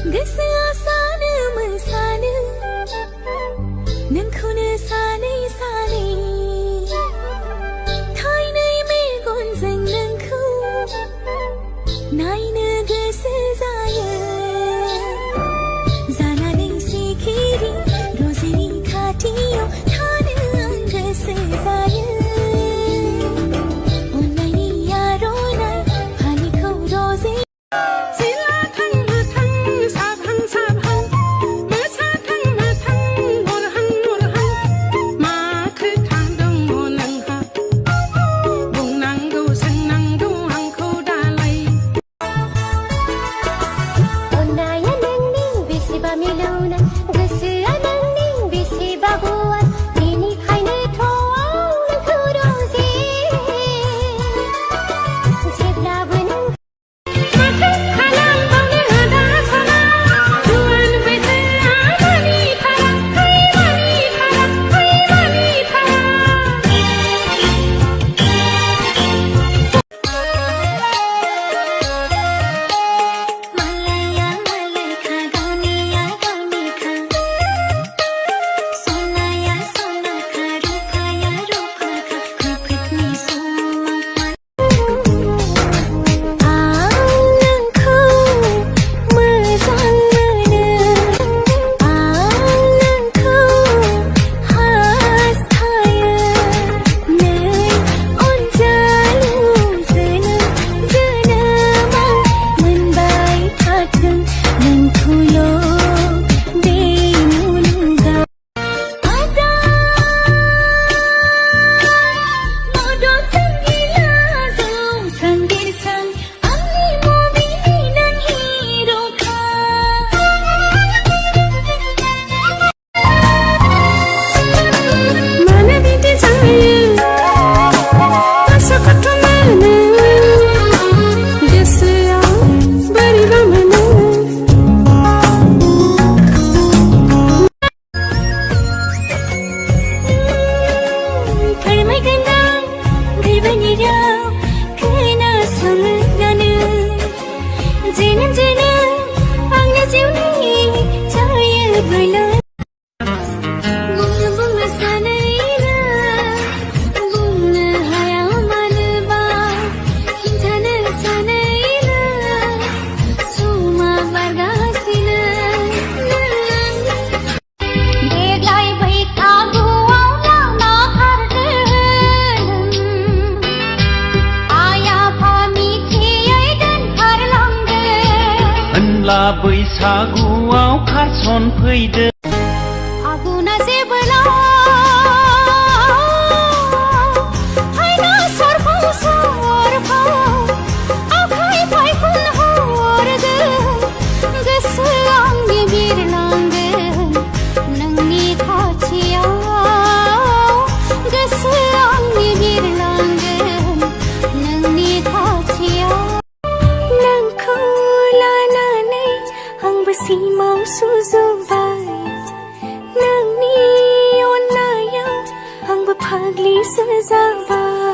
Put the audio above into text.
गोसोआ सानो मोसानो नोंखौनो सानै सानै थाइनै मेगनजों नोंखौ नायनो गोसो जायो जानानै सिखिरि रजेनि खाथियाव थानो आं गोसो जायो अननायनि आर'नाइ फालिखौ रजे बैसागुआव खारसन फैदो आगुना जेबोला हायना सरफौ सरफौ आखाइ फायखन हरगोन गोसो आंनि बिरलांगोन नोंनि खाथियाव गोसो आंनि बिरलांगोन नोंनि खाथियाव नोंखौ लानानै आंबो सिमां सुजुबाय नोंनि अननायाव आंबो फाग्लिसो जाबाय